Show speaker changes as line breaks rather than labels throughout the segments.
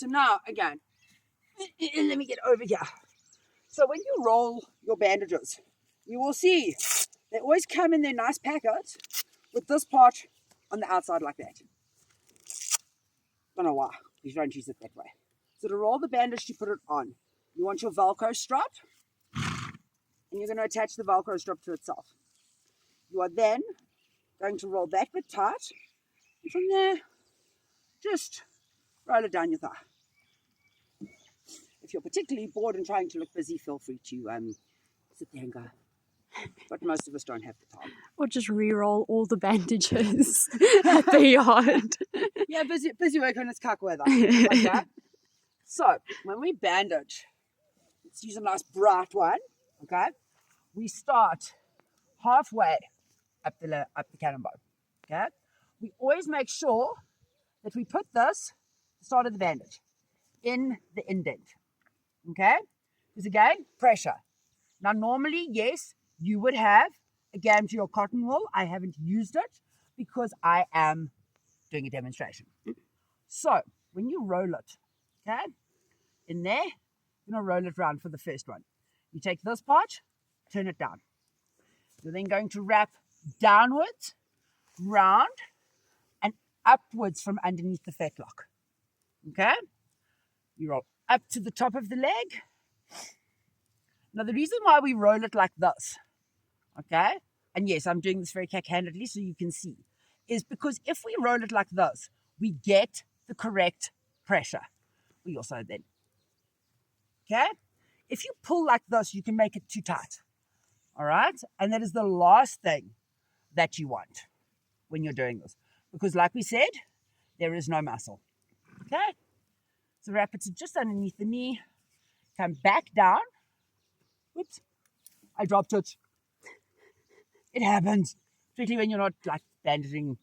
So now, again, let me get over here. So when you roll your bandages, you will see they always come in their nice packets with this part on the outside like that. Don't know why, you don't use it that way. So to roll the bandage, you put it on. You want your Velcro strap, and you're going to attach the Velcro strap to itself. You are then going to roll that bit tight, and from there, just roll it down your thigh. If you're particularly bored and trying to look busy, feel free to sit there and go. But most of us don't have the time.
Or just re-roll all the bandages at the yard.
Yeah, busy work when it's cuck weather. Okay? So, when we bandage, let's use a nice bright one, okay? We start halfway up the cannonball, okay? We always make sure that we put this, the start of the bandage, in the indent, okay? Because again, pressure. Now, normally, yes, you would have a Gamgee or cotton wool. I haven't used it because I am doing a demonstration. So, when you roll it, okay, in there, you're going to roll it round for the first one. You take this part, turn it down. You're then going to wrap downwards, round, and upwards from underneath the fetlock. Okay? You roll up to the top of the leg. Now, the reason why we roll it like this, okay, and yes, I'm doing this very cack-handedly so you can see, is because if we roll it like this, we get the correct pressure. We also then, okay? If you pull like this, you can make it too tight, all right? And that is the last thing that you want when you're doing this. Because like we said, there is no muscle, okay? So wrap it to just underneath the knee, come back down. Whoops, I dropped it. It happens, particularly when you're not like bandaging.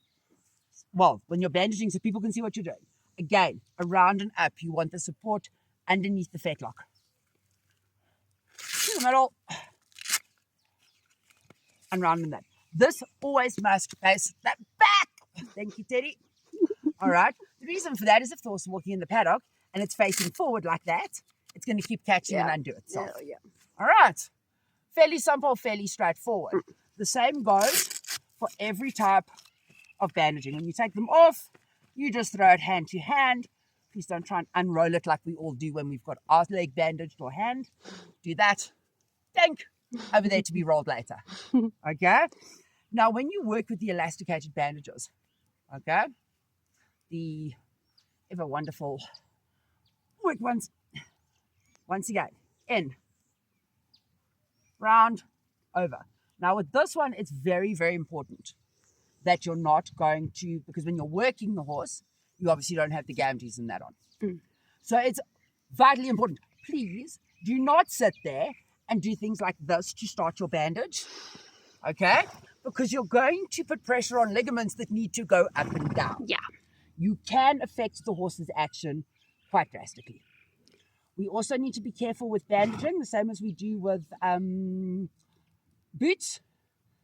Well, when you're bandaging so people can see what you're doing. Again, around and up, you want the support underneath the fetlock. To the middle, and round and up. This always must face that back. Thank you, Teddy. All right. The reason for that is if the horse is walking in the paddock and it's facing forward like that, it's going to keep catching and undo itself.
Yeah.
All right. Fairly simple, fairly straightforward. The same goes for every type of bandaging. When you take them off, you just throw it hand to hand. Please don't try and unroll it like we all do when we've got our leg bandaged or hand. Do that. Thank. Over there to be rolled later. Okay? Now, when you work with the elasticated bandages, okay, the ever wonderful work once again, in, round, over. Now, with this one, it's very, very important that you're not going to, because when you're working the horse, you obviously don't have the Gamgees and that on. So it's vitally important. Please do not sit there and do things like this to start your bandage, okay? Because you're going to put pressure on ligaments that need to go up and down.
Yeah.
You can affect the horse's action quite drastically. We also need to be careful with bandaging, the same as we do with boots,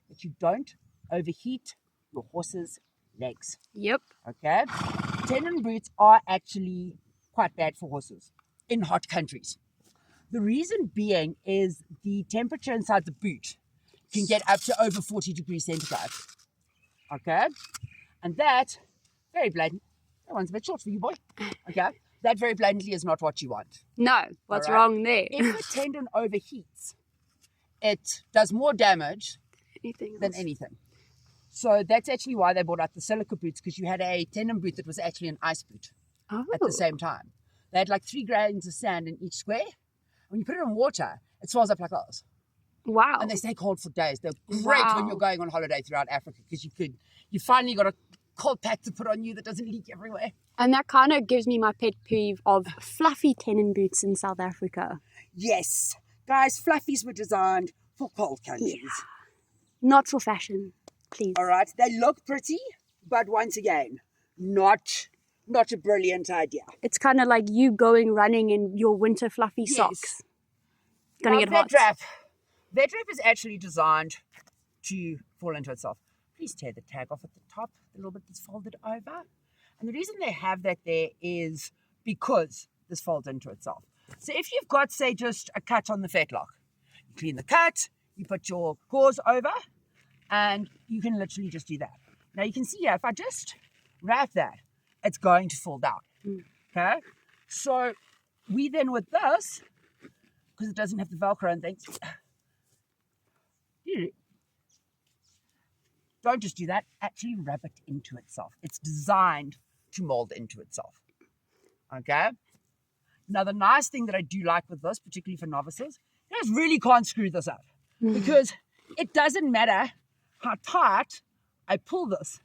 that you don't overheat your horse's legs.
Yep.
Okay? Tendon boots are actually quite bad for horses in hot countries. The reason being is the temperature inside the boot can get up to over 40 degrees centigrade. Okay? And that, very blatant, that one's a bit short for you, boy. Okay? That very blatantly is not what you want.
No, what's
All right?
wrong there?
If a tendon overheats, it does more damage than anything. So that's actually why they brought out the silica boots, because you had a tendon boot that was actually an ice boot at the same time. They had like 3 grains of sand in each square. When you put it in water, it swells up like those.
Wow.
And they stay cold for days. They're great when you're going on holiday throughout Africa, because you finally got a cold pack to put on you that doesn't leak everywhere.
And that kind of gives me my pet peeve of fluffy tenon boots in South Africa.
Yes. Guys, fluffies were designed for cold countries.
Yeah. Not for fashion, please.
All right. They look pretty, but once again, not a brilliant idea.
It's kind of like you going running in your winter fluffy socks. Gonna get hot.
Vet wrap is actually designed to fall into itself. Please tear the tag off at the top, the little bit that's folded over. And the reason they have that there is because this folds into itself. So if you've got, say, just a cut on the fetlock, you clean the cut, you put your gauze over, and you can literally just do that. Now you can see here, if I just wrap that, it's going to fall down. Okay? So we then with this, because it doesn't have the Velcro and things, don't just do that, actually wrap it into itself. It's designed to mold into itself. Okay? Now the nice thing that I do like with this, particularly for novices, you guys really can't screw this up because it doesn't matter how tight I pull this.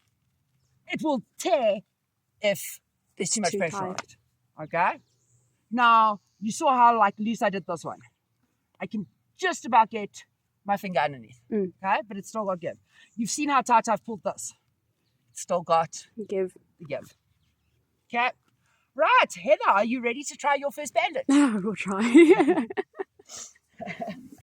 It will tear if there's too much pressure on it. Okay? Now, you saw how loose I did this one. I can just about get my finger underneath. Okay? But it's still got give. You've seen how tight I've pulled this. It's still got
give.
the give. Okay? Right, Heather, are you ready to try your first bandage?
We'll try.